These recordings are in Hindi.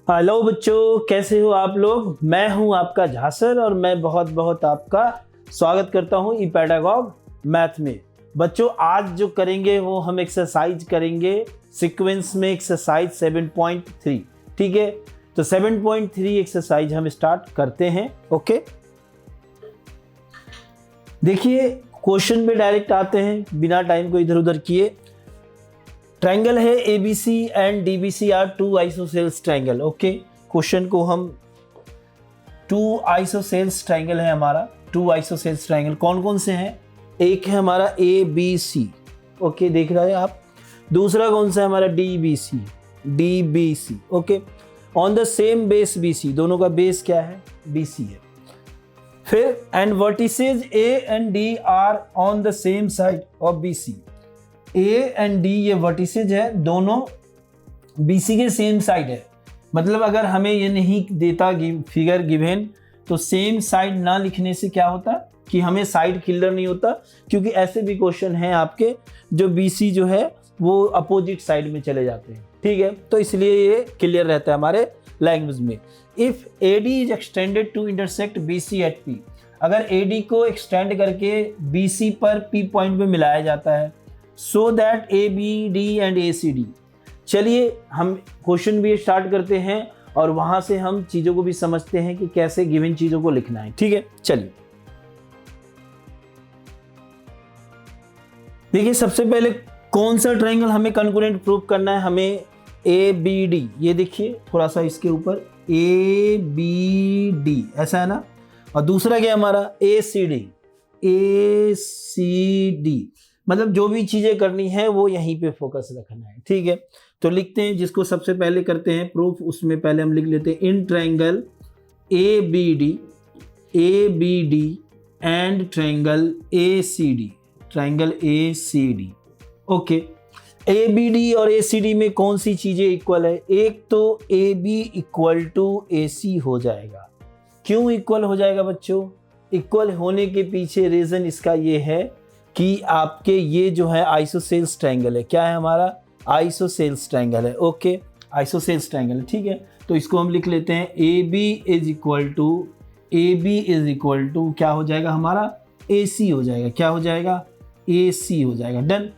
हेलो बच्चों, कैसे हो आप लोग। मैं हूं आपका झासर और मैं बहुत बहुत आपका स्वागत करता हूं ई पेडागॉग मैथ में। बच्चों आज जो करेंगे वो हम एक्सरसाइज करेंगे सीक्वेंस में एक्सरसाइज 7.3। ठीक है, तो 7.3 एक्सरसाइज हम स्टार्ट करते हैं। ओके, देखिए क्वेश्चन पे डायरेक्ट आते हैं बिना टाइम को इधर उधर किए। ट्रायंगल है ABC and DBC are two isosceles triangle. Okay, question को हम टू आइसोसेल्स ट्रायंगल है हमारा। टू आइसोसेल्स ट्रायंगल कौन कौन से हैं? एक है हमारा ABC, ओके देख रहे हैं आप। दूसरा कौन सा है हमारा DBC। Okay, on the same base BC, दोनों का बेस क्या है? BC है। फिर and vertices A and D are on the same side of BC। A and D ये वर्टिसेज है, दोनों BC के सेम साइड है। मतलब अगर हमें ये नहीं देता फिगर गिवन तो सेम साइड ना लिखने से क्या होता कि हमें साइड क्लियर नहीं होता, क्योंकि ऐसे भी क्वेश्चन हैं आपके जो BC जो है वो अपोजिट साइड में चले जाते हैं। ठीक है, तो इसलिए ये क्लियर रहता है हमारे लैंग्वेज में। If AD is extended to intersect BC at P, अगर AD को एक्सटेंड करके BC पर P पॉइंट पे मिलाया जाता है, so that ABD and ACD। चलिए हम क्वेश्चन भी स्टार्ट करते हैं और वहां से हम चीजों को भी समझते हैं कि कैसे गिवन चीजों को लिखना है। ठीक है, चलिए देखिए सबसे पहले कौन सा ट्रायंगल हमें कॉन्करेंट प्रूव करना है। हमें ABD, ये देखिए थोड़ा सा इसके ऊपर ABD ऐसा है ना, और दूसरा क्या है हमारा ACD। मतलब जो भी चीजें करनी है वो यहीं पे फोकस रखना है। ठीक है, तो लिखते हैं, जिसको सबसे पहले करते हैं प्रूफ, उसमें पहले हम लिख लेते हैं in triangle ABD and triangle ACD। Okay, ABD और ACD में कौन सी चीजें इक्वल है? एक तो AB इक्वल टू AC हो जाएगा। क्यों इक्वल हो जाएगा बच्चों? इक्वल होने के पीछे रीजन इसका ये है कि आपके ये जो है आइसोसेल्स ट्रायंगल है। क्या है हमारा? आइसोसेल्स ट्रायंगल है। Okay, isosceles triangle. ठीक है, तो इसको हम लिख लेते हैं AB इज इक्वल टू क्या हो जाएगा हमारा? AC हो जाएगा। क्या हो जाएगा? AC हो जाएगा। डन।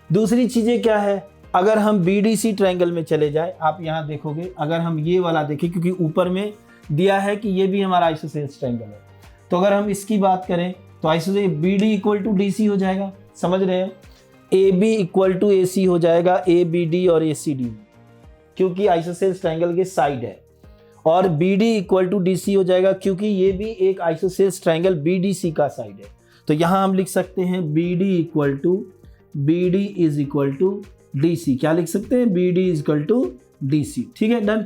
दूसरी चीजें क्या है? अगर हम BDC ट्रायंगल में चले जाए, आप यहाँ देखोगे, अगर हम ये वाला देखें, क्योंकि ऊपर में दिया है कि ये भी हमारा आइसोसेल्स ट्रायंगल है, तो अगर हम इसकी बात करें तो isosceles BD equal to DC हो जाएगा। समझ रहे हैं? AB इक्वल टू AC हो जाएगा ABD और ACD, क्योंकि आइसोसेल्स ट्रायंगल के साइड है। और BD इक्वल टू DC हो जाएगा क्योंकि ये भी एक आइसोसेल्स ट्रायंगल BDC का साइड है। तो यहाँ हम लिख सकते हैं BD is equal to DC। क्या लिख सकते हैं? BD is equal to DC। ठीक है, डन।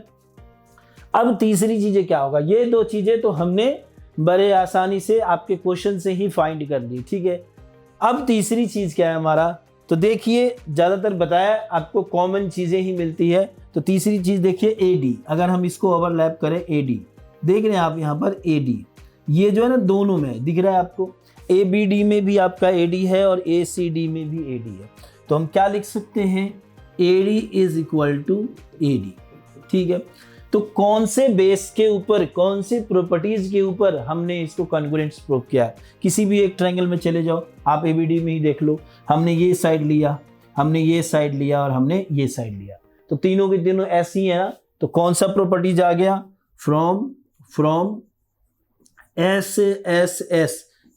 अब तीसरी चीजें क्या होगा? ये दो चीजें तो हमने बड़े आसानी से आपके क्वेश्चन से ही फाइंड कर ली। ठीक है, अब तीसरी चीज क्या है हमारा? तो देखिए ज्यादातर बताया आपको कॉमन चीजें ही मिलती है। तो तीसरी चीज देखिए AD, अगर हम इसको ओवरलैप करें AD, देख रहे हैं आप यहाँ पर AD, ये जो है ना दोनों में दिख रहा है आपको। ABD में भी आपका AD है और ACD में भी AD है। तो हम क्या लिख सकते हैं? AD is equal to AD। ठीक है, तो कौन से बेस के ऊपर, कौन से प्रॉपर्टीज के ऊपर हमने इसको कॉन्ग्रुएंस प्रूव किया है? किसी भी एक ट्रायंगल में चले जाओ, आप ABD में ही देख लो, हमने ये साइड लिया, हमने ये साइड लिया और हमने ये साइड लिया, तो तीनों के तीनों ऐसी है ना। तो कौन सा प्रॉपर्टीज आ गया? From SSS।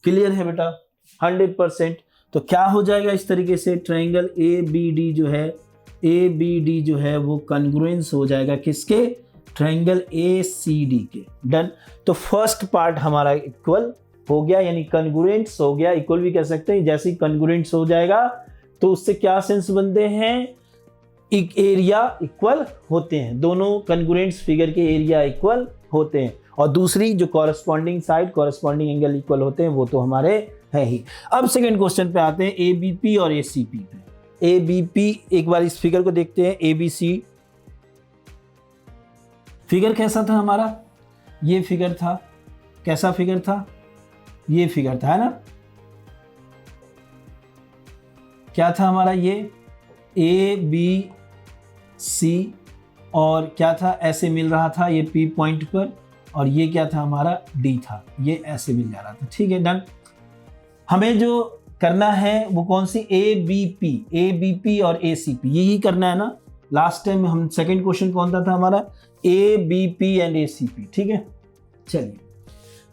क्लियर है बेटा? 100%। तो क्या हो जाएगा इस तरीके से? ट्रायंगल ABD जो है वो कॉन्ग्रुएंस हो जाएगा किसके? ट्रायंगल ACD के। डन। तो फर्स्ट पार्ट हमारा इक्वल हो गया, यानी कॉन्ग्रुएंस हो गया। इक्वल भी कह सकते हैं। जैसे ही कॉन्ग्रुएंस हो जाएगा तो उससे क्या सेंस बनते हैं? एक एरिया इक्वल होते हैं, दोनों कॉन्ग्रुएंस फिगर के एरिया इक्वल होते हैं। और दूसरी जो corresponding side, corresponding angle equal होते हैं, वो तो हमारे है ही। अब सेकंड क्वेश्चन पे आते हैं ABP और ACP पे। ABP, एक बार इस फिगर को देखते हैं। ABC फिगर कैसा था हमारा? ये फिगर था। कैसा फिगर था? ये फिगर था, है ना? क्या था हमारा? ये ABC और क्या था, ऐसे मिल रहा था ये P पॉइंट पर, और ये क्या था हमारा D था, ये ऐसे मिल जा रहा था। ठीक है, डन। हमें जो करना है वो कौन सी, ABP और ACP, यही करना है ना। लास्ट टाइम हम सेकंड क्वेश्चन कौन था हमारा, ABP एंड ACP। ठीक है, चलिए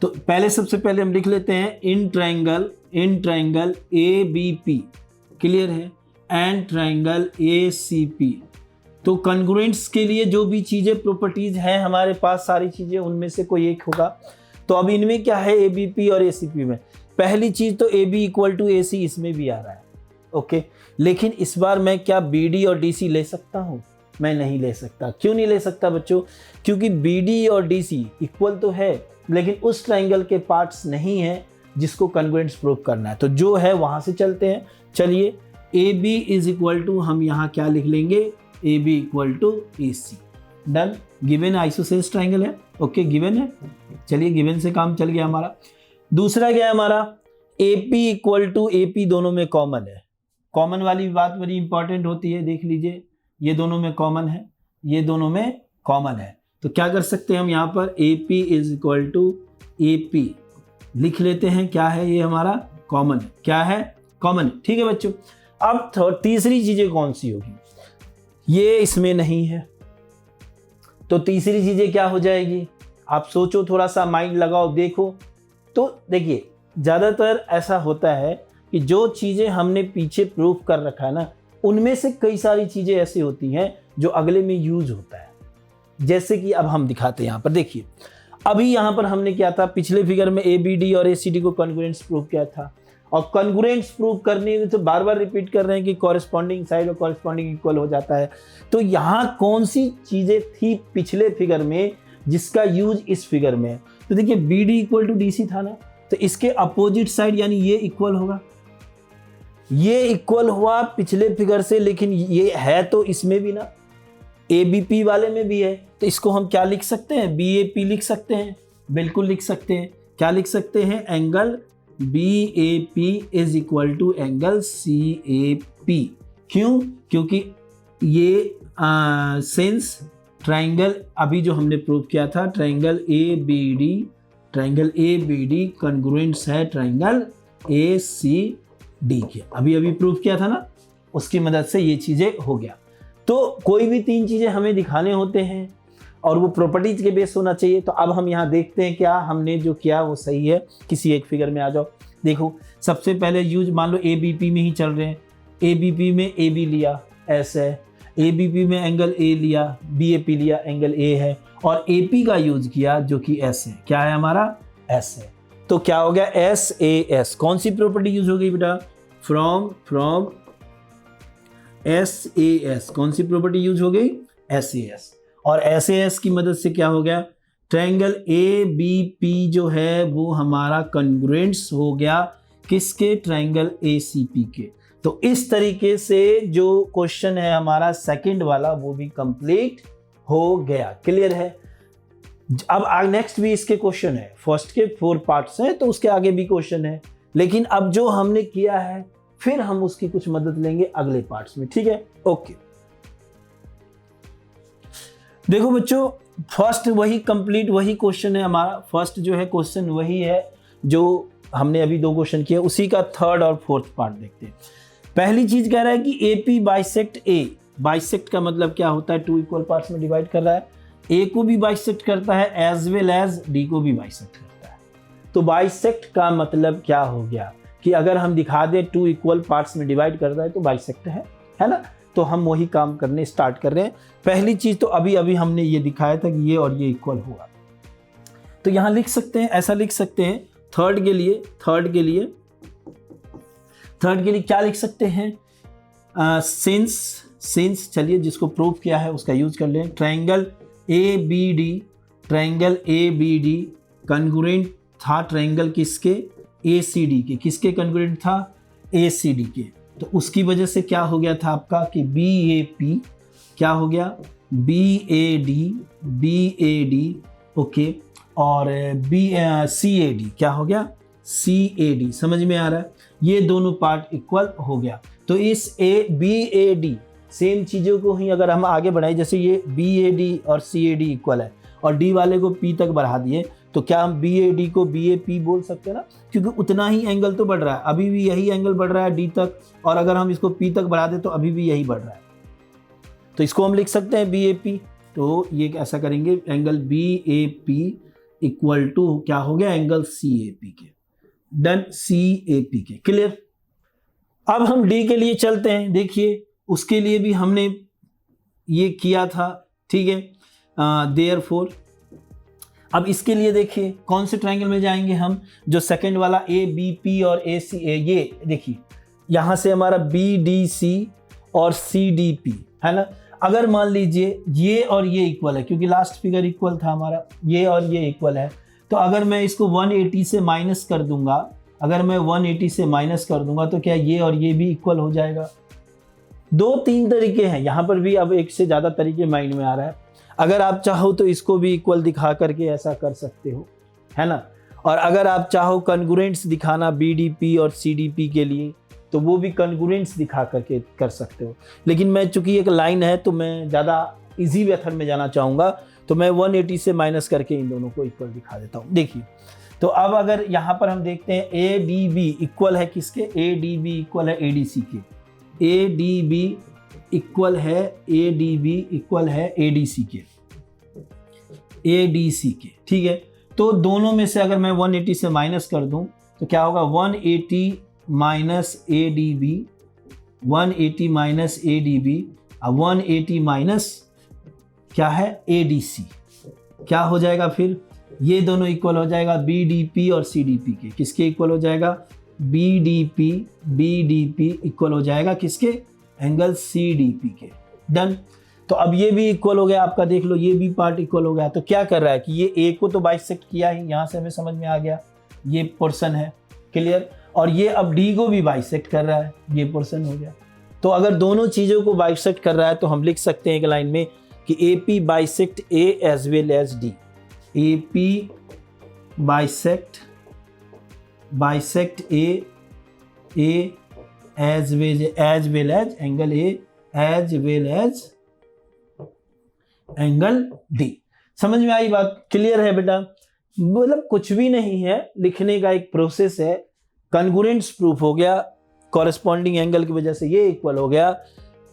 तो पहले सबसे पहले हम लिख लेते हैं इन ट्रायंगल ABP, क्लियर है, एंड ट्रायंगल ACP। तो कॉन्ग्रुएंट्स के लिए जो भी चीजें प्रॉपर्टीज हैं हमारे पास, सारी चीजें उनमें से कोई एक होगा। तो अब इनमें क्या है, ABP और ACP में पहली चीज तो AB इक्वल टू AC इसमें भी आ रहा है, ओके। लेकिन इस बार मैं क्या BD और DC ले सकता हूं, मैं नहीं ले सकता। क्यों नहीं ले सकता बच्चों, क्योंकि BD और DC इक्वल तो है लेकिन उस ट्रायंगल के पार्ट्स नहीं है जिसको कॉन्ग्रुएंट्स प्रूव करना है। तो जो है वहां से चलते हैं। चलिए, AB इज इक्वल टू, हम यहाँ क्या लिख लेंगे, AB equal to AC, done. Given isosceles triangle है, ओके, गिवन है। चलिए, गिवन से काम चल गया हमारा। दूसरा क्या है हमारा, AP इक्वल टू AP, दोनों में कॉमन है। कॉमन वाली बात बड़ी इंपॉर्टेंट होती है, देख लीजिए, ये दोनों में कॉमन है, ये दोनों में कॉमन है। तो क्या कर सकते हैं हम यहाँ पर, AP is equal to AP लिख लेते हैं। क्या है ये हमारा, कॉमन है। क्या है, कॉमन है। ठीक है बच्चों, अब तीसरी चीजें कौन सी होगी, ये इसमें नहीं है, तो तीसरी चीजें क्या हो जाएगी, आप सोचो, थोड़ा सा माइंड लगाओ, देखो। तो देखिए, ज्यादातर ऐसा होता है कि जो चीजें हमने पीछे प्रूफ कर रखा है ना, उनमें से कई सारी चीजें ऐसी होती हैं जो अगले में यूज होता है। जैसे कि अब हम दिखाते हैं यहाँ पर, देखिए, अभी यहाँ पर हमने क्या था, पिछले फिगर में ABD और ACD को कॉन्ग्रुएंट्स प्रूव किया था, और कॉन्ग्रुएंट्स प्रूव करने में तो बार बार रिपीट कर रहे हैं कि कॉरेस्पॉन्डिंग साइड और कॉरेस्पॉन्डिंग इक्वल हो जाता है। तो यहाँ कौन सी चीजें थी पिछले फिगर में जिसका यूज इस फिगर में है, तो देखिए BD इक्वल टू DC था ना, तो इसके अपोजिट साइड यानी ये इक्वल होगा, ये इक्वल हुआ पिछले फिगर से, लेकिन ये है तो इसमें भी ना, ABP वाले में भी है, तो इसको हम क्या लिख सकते हैं, BAP लिख सकते हैं, बिल्कुल लिख सकते हैं। क्या लिख सकते हैं, angle BAP is equal to angle CAP। क्यों, क्योंकि ये सिंस ट्रायंगल अभी जो हमने प्रूव किया था, ट्रायंगल ABD कॉन्ग्रुएंट्स है ट्रायंगल ACD के, अभी प्रूव किया था ना, उसकी मदद से ये चीजें हो गया। तो कोई भी तीन चीजें हमें दिखाने होते हैं और वो प्रॉपर्टीज के बेस होना चाहिए। तो अब हम यहाँ देखते हैं क्या हमने जो किया वो सही है। किसी एक फिगर में आ जाओ, देखो, सबसे पहले यूज मान लो ABP में ही चल रहे हैं, ABP में AB लिया, S है, ABP में एंगल A लिया, BAP लिया, एंगल A है, और AP का यूज किया जो कि S है। क्या है हमारा, S है। तो क्या हो गया, SAS। कौन सी प्रॉपर्टी यूज हो गई बेटा, फ्रॉम SAS। कौन सी प्रॉपर्टी यूज हो गई, SAS। और SAS की मदद से क्या हो गया, ट्रायंगल ABP जो है वो हमारा कॉन्ग्रुएंट्स हो गया किसके, ट्रायंगल ACP के। तो इस तरीके से जो क्वेश्चन है हमारा सेकंड वाला वो भी कंप्लीट हो गया। क्लियर है। अब नेक्स्ट भी इसके क्वेश्चन है, फर्स्ट के 4 पार्ट्स हैं तो उसके आगे भी क्वेश्चन है, लेकिन अब जो हमने किया है फिर हम उसकी कुछ मदद लेंगे अगले पार्ट्स में। ठीक है, ओके। देखो बच्चों, फर्स्ट वही कंप्लीट वही क्वेश्चन है हमारा, फर्स्ट जो है क्वेश्चन वही है जो हमने अभी 2 क्वेश्चन किए, उसी का थर्ड और फोर्थ पार्ट देखते हैं। पहली चीज कह रहा है कि AP बाइसेक्ट A। बाइसेक्ट का मतलब क्या होता है, 2 इक्वल पार्ट्स में डिवाइड कर रहा है, A को भी बाइसेक्ट करता है एज वेल एज D को भी बाइसेक्ट करता है। तो बाइसेक्ट का मतलब क्या हो गया कि अगर हम दिखा दें 2 इक्वल पार्ट्स में डिवाइड करता है तो बाइसेक्ट है ना। तो हम वही काम करने स्टार्ट कर रहे हैं। पहली चीज तो अभी हमने ये दिखाया था कि ये और ये इक्वल होगा, तो यहां लिख सकते हैं, ऐसा लिख सकते हैं। थर्ड के लिए क्या लिख सकते हैं, सिंस चलिए जिसको प्रूव किया है उसका यूज कर लें। ट्रायंगल ABD कॉन्ग्रुएंट था ट्रायंगल किसके, ACD के। किसके कॉन्ग्रुएंट था, ACD के। तो उसकी वजह से क्या हो गया था आपका कि BAP क्या हो गया, BAD ओके, और CAD क्या हो गया, CAD। समझ में आ रहा है, ये दोनों पार्ट इक्वल हो गया। तो इस BAD सेम चीज़ों को ही अगर हम आगे बढ़ाएं, जैसे ये BAD और CAD इक्वल है और D वाले को P तक बढ़ा दिए, तो क्या हम BAD को BAP बोल सकते हैं ना, क्योंकि उतना ही एंगल तो बढ़ रहा है, अभी भी यही एंगल बढ़ रहा है D तक, और अगर हम इसको P तक बढ़ा दें तो अभी भी यही बढ़ रहा है, तो इसको हम लिख सकते हैं BAP। तो ये ऐसा करेंगे, एंगल BAP इक्वल टू क्या हो गया, एंगल CAP के। डन, CAP के, क्लियर। अब हम D के लिए चलते हैं। देखिए उसके लिए भी हमने ये किया था, ठीक है। देयरफॉर अब इसके लिए देखिए कौन से ट्रायंगल में जाएंगे हम, जो सेकंड वाला ABP और ACA, ये देखिए यहाँ से हमारा BDC और CDP है ना। अगर मान लीजिए ये और ये इक्वल है, क्योंकि लास्ट फिगर इक्वल था हमारा, ये और ये इक्वल है, तो अगर मैं इसको 180 से माइनस कर दूंगा, अगर मैं 180 से माइनस कर दूंगा तो क्या ये और ये भी इक्वल हो जाएगा। 2-3 तरीके हैं यहाँ पर भी, अब एक से ज़्यादा तरीके माइंड में आ रहा है। अगर आप चाहो तो इसको भी इक्वल दिखा करके ऐसा कर सकते हो, है ना। और अगर आप चाहो कॉन्ग्रुएंट्स दिखाना BDP और CDP के लिए, तो वो भी कॉन्ग्रुएंट्स दिखा करके कर सकते हो। लेकिन मैं चूंकि एक लाइन है तो मैं ज़्यादा इजी मेथड में जाना चाहूँगा, तो मैं 180 से माइनस करके इन दोनों को इक्वल दिखा देता हूँ। देखिए तो अब अगर यहाँ पर हम देखते हैं ADB इक्वल है किसके, ADB इक्वल है ADC के, ADB इक्वल है ADC के, ADC के, ठीक है। तो दोनों में से अगर मैं 180 से माइनस कर दूं तो क्या होगा, 180 minus ADB, 180 minus ADB, 180 minus क्या है ADC, क्या हो जाएगा फिर, ये दोनों इक्वल हो जाएगा BDP और CDP के। किसके इक्वल हो जाएगा, BDP इक्वल हो जाएगा किसके, एंगल CDP के। डन। तो अब ये भी इक्वल हो गया आपका, देख लो ये भी पार्ट इक्वल हो गया। तो क्या कर रहा है कि ये A को तो बाइसेक्ट किया ही, यहाँ से हमें समझ में आ गया ये पोर्शन है, क्लियर। और ये अब D को भी बाइसेक्ट कर रहा है, ये पोर्शन हो गया। तो अगर दोनों चीज़ों को बाइसेक्ट कर रहा है तो हम लिख सकते हैं एक लाइन में कि AP bisect A as well as D, AP bisect A as well as angle A as well as angle D। समझ में आई बात, क्लियर है बेटा। मतलब कुछ भी नहीं है, लिखने का एक प्रोसेस है। कॉन्ग्रुएंट्स प्रूफ हो गया, कॉरेस्पॉन्डिंग एंगल की वजह से ये इक्वल हो गया,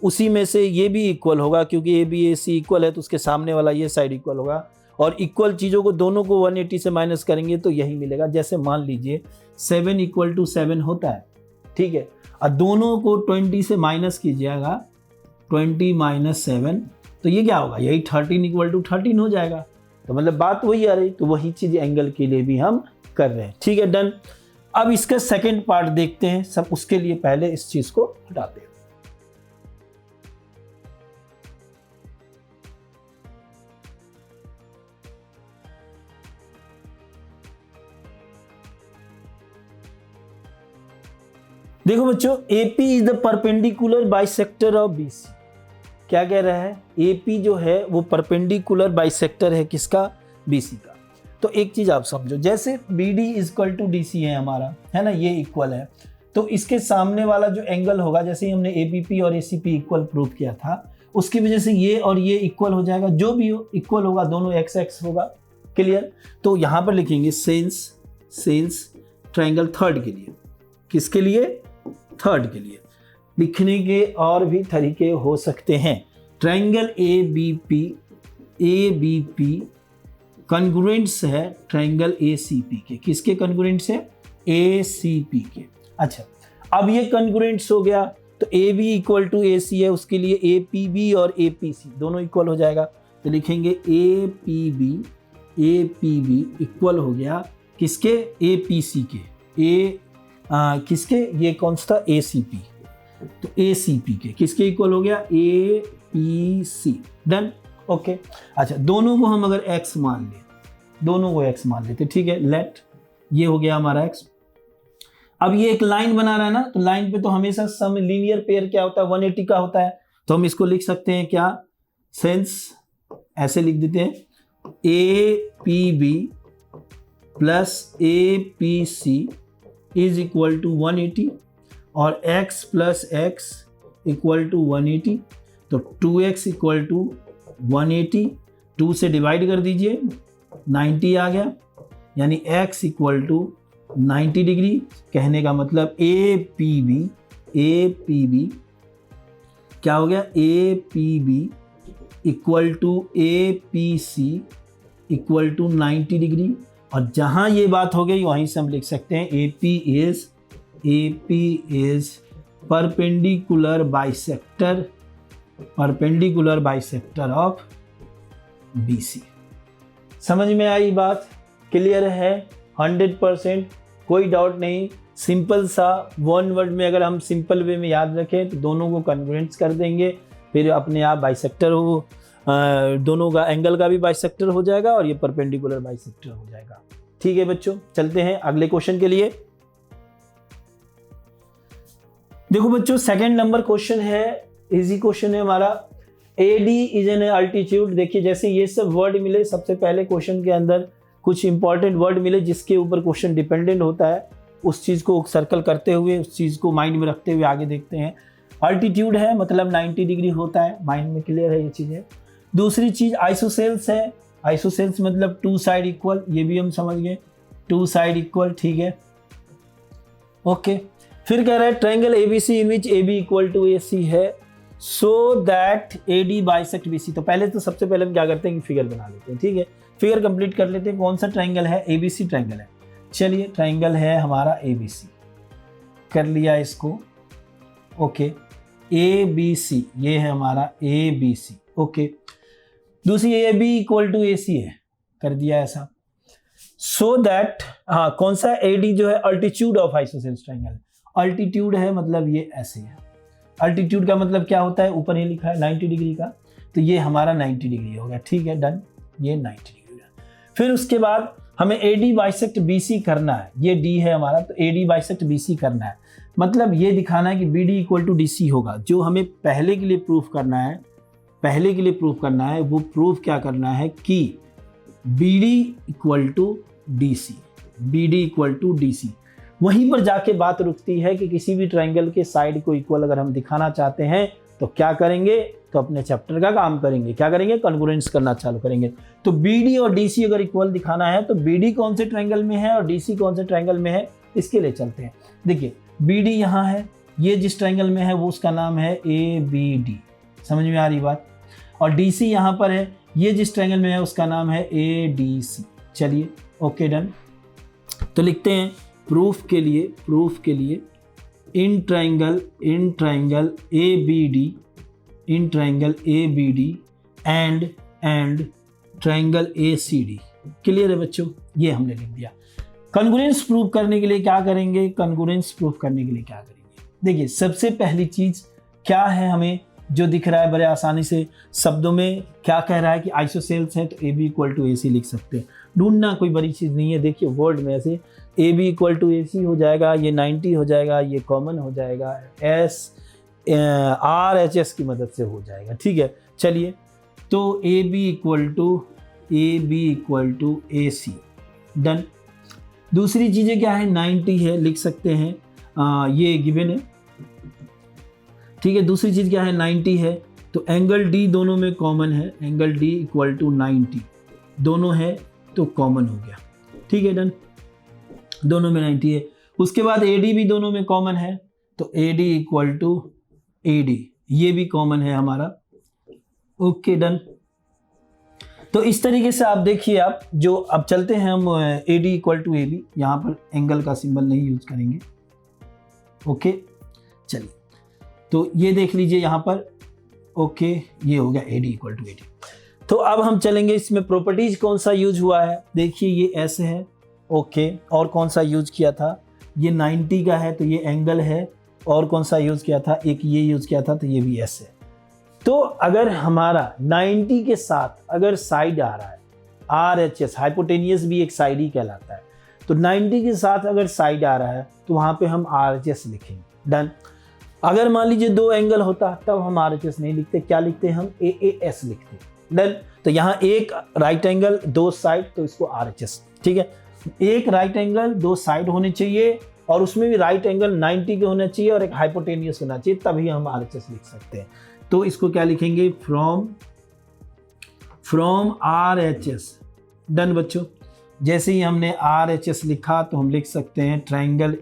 उसी में से ये भी इक्वल होगा क्योंकि ABAC इक्वल है तो उसके सामने वाला ये साइड इक्वल होगा। और इक्वल चीज़ों को दोनों को 180 से माइनस करेंगे तो यही मिलेगा। जैसे मान लीजिए 7 इक्वल टू 7 होता है, ठीक है, और दोनों को 20 से माइनस कीजिएगा, 20 माइनस 7, तो ये क्या होगा, यही 13 इक्वल टू 13 हो जाएगा। तो मतलब बात वही आ रही, तो वही चीज़ एंगल के लिए भी हम कर रहे हैं, ठीक है। डन। अब इसका सेकेंड पार्ट देखते हैं, सब उसके लिए पहले इस चीज़ को हटाते हैं। देखो बच्चों, AP is the perpendicular bisector of BC। क्या कह रहा है, AP जो है वो परपेंडिकुलर बाइसेक्टर है किसका, BC का। तो एक चीज आप समझो, जैसे BD इक्वल टू DC है हमारा, है ना, ये इक्वल है, तो इसके सामने वाला जो एंगल होगा, जैसे ही हमने ABP और ACP इक्वल प्रूव किया था, उसकी वजह से ये और ये इक्वल हो जाएगा, जो भी इक्वल होगा दोनों x होगा, क्लियर। तो यहाँ पर लिखेंगे सेंस ट्रायंगल थर्ड के लिए, किसके लिए, थर्ड के लिए। लिखने के और भी तरीके हो सकते हैं। ट्रायंगल ABP कॉन्ग्रुएंट्स है ट्रायंगल ACP के, किसके कॉन्ग्रुएंट्स है, ACP के। अच्छा, अब ये कॉन्ग्रुएंट्स हो गया, तो AB इक्वल टू AC है, उसके लिए APB और APC दोनों इक्वल हो जाएगा। तो लिखेंगे APB इक्वल हो गया किसके, APC के, किसके, ये कौन सा था, ACP, तो ACP के किसके इक्वल हो गया, APC। Done, okay. अच्छा, दोनों को हम अगर x मान लें, दोनों को x मान लेते, ठीक है, लेट ये हो गया हमारा x। अब ये एक लाइन बना रहा है ना, तो लाइन पे तो हमेशा सम लीनियर पेयर क्या होता है, 180 का होता है। तो हम इसको लिख सकते हैं क्या, सेंस ऐसे लिख देते हैं, APB plus APC is equal to 180 और x plus x equal to 180। तो 2x इक्वल टू 180, 2 से डिवाइड कर दीजिए, 90 आ गया, यानी x इक्वल टू 90 डिग्री। कहने का मतलब APB क्या हो गया, APB equal to APC equal to 90 degree. और जहां ये बात हो गई वहीं से हम लिख सकते हैं AP is perpendicular bisector of BC। समझ में आई बात, क्लियर है 100%, कोई डाउट नहीं। सिंपल सा वन वर्ड में अगर हम सिंपल वे में याद रखें तो दोनों को कन्वर्जेंस कर देंगे, फिर अपने आप बाइसेक्टर हो, दोनों का एंगल का भी बाइसेक्टर हो जाएगा और ये परपेंडिकुलर बाइसेक्टर हो जाएगा। ठीक है बच्चों, चलते हैं अगले क्वेश्चन के लिए। देखो बच्चों, सेकंड नंबर क्वेश्चन है, इजी क्वेश्चन है हमारा। AD is an altitude. देखिए जैसे ये सब वर्ड मिले, सबसे पहले क्वेश्चन के अंदर कुछ इंपॉर्टेंट वर्ड मिले जिसके ऊपर क्वेश्चन डिपेंडेंट होता है, उस चीज़ को सर्कल करते हुए, उस चीज़ को माइंड में रखते हुए आगे देखते हैं। अल्टीट्यूड है मतलब 90 डिग्री होता है, माइंड में क्लियर है ये चीज़ें। दूसरी चीज़ आइसोसेल्स है, आइसोसेल्स मतलब टू साइड इक्वल, ये भी हम समझ गए, टू साइड इक्वल, ठीक है ओके। फिर कह रहा है triangle ABC in which AB equal to AC है so that AD bisect BC। तो पहले तो सबसे पहले हम क्या करते हैं कि फिगर बना लेते हैं, ठीक है, फिगर कंप्लीट कर लेते हैं। कौन सा ट्रायंगल है, ABC ट्रायंगल है। चलिए ट्रायंगल है हमारा ABC, कर लिया इसको, ओके। ABC ये है हमारा ABC, ओके। दूसरी AB इक्वल टू AC है, कर दिया ऐसा। सो दैट हाँ, कौन सा AD जो है altitude of isosceles triangle, altitude है मतलब ये ऐसे है। अल्टीट्यूड का मतलब क्या होता है, ऊपर ही लिखा है 90 डिग्री का, तो ये हमारा 90 डिग्री हो गया, ठीक है डन, ये 90 डिग्री हो गया। फिर उसके बाद हमें AD बाइसेक्ट BC करना है, ये D है हमारा, तो AD बाइसेक्ट BC करना है, मतलब ये दिखाना है कि BD इक्वल टू DC होगा। जो हमें पहले के लिए प्रूफ करना है, वो प्रूफ क्या करना है कि BD इक्वल टू DC। वहीं पर जाके बात रुकती है कि किसी भी ट्रायंगल के साइड को इक्वल अगर हम दिखाना चाहते हैं तो क्या करेंगे, तो अपने चैप्टर का काम करेंगे, क्या करेंगे, कॉन्ग्रुएंस करना चालू करेंगे। तो BD और DC अगर इक्वल दिखाना है तो BD कौन से ट्रायंगल में है और DC कौन से ट्रायंगल में है, इसके लिए चलते हैं। देखिए BD यहाँ है, ये जिस ट्रायंगल में है वो उसका नाम है ABD, समझ में आ रही बात, और DC यहाँ पर है, ये जिस ट्रायंगल में है उसका नाम है ADC। चलिए ओके डन। तो लिखते हैं प्रूफ के लिए in triangle ABD and triangle ACD। Clear है बच्चों, ये हमने लिख दिया। कॉन्ग्रुएंस प्रूफ करने के लिए क्या करेंगे, देखिए सबसे पहली चीज क्या है, हमें जो दिख रहा है बड़े आसानी से शब्दों में क्या कह रहा है कि आइसोसेल्स है, तो AB इक्वल टू AC लिख सकते हैं। ढूंढना कोई बड़ी चीज़ नहीं है। देखिए वर्ड में ऐसे AB इक्वल टू AC हो जाएगा, ये 90 हो जाएगा, ये कॉमन हो जाएगा, RHS की मदद से हो जाएगा, ठीक है। चलिए तो AB equal to AC done. दूसरी चीज़ें क्या है, 90 है, लिख सकते हैं, ये गिवन है, ठीक है। दूसरी चीज़ क्या है, 90 है, तो एंगल D दोनों में कॉमन है, एंगल D इक्वल टू 90 दोनों है तो कॉमन हो गया, ठीक है डन, दोनों में 90 है। उसके बाद AD भी दोनों में कॉमन है, तो AD इक्वल टू AD, ये भी कॉमन है हमारा, ओके डन। तो इस तरीके से आप देखिए, आप जो अब चलते हैं हम AD इक्वल टू AB, यहाँ पर एंगल का सिंबल नहीं यूज करेंगे, ओके। चलिए तो ये देख लीजिए यहाँ पर, ओके, ये हो गया AD इक्वल टू AD। तो अब हम चलेंगे इसमें प्रॉपर्टीज कौन सा यूज हुआ है, देखिए ये ऐसे है, ओके, और कौन सा यूज किया था, ये 90 का है तो ये एंगल है, और कौन सा यूज किया था, एक ये यूज किया था तो ये भी ऐसे है। तो अगर हमारा 90 के साथ अगर साइड आ रहा है, RHS हाइपोटेनियस भी एक साइड ही कहलाता है, तो 90 के साथ अगर साइड आ रहा है तो वहाँ पे हम RHS लिखेंगे, डन। अगर मान लीजिए दो एंगल होता तब हम RHS नहीं लिखते, क्या लिखते हम, AAS लिखते, डन। तो यहाँ एक राइट एंगल दो साइड, तो इसको RHS, ठीक है। एक राइट एंगल दो साइड होने चाहिए और उसमें भी राइट एंगल 90 के होना चाहिए और एक हाइपोटेनियस होना चाहिए, तभी हम RHS लिख सकते हैं। तो इसको क्या लिखेंगे, फ्रॉम RHS। डन बच्चों। जैसे ही हमने RHS लिखा तो हम लिख सकते हैं ट्रायंगल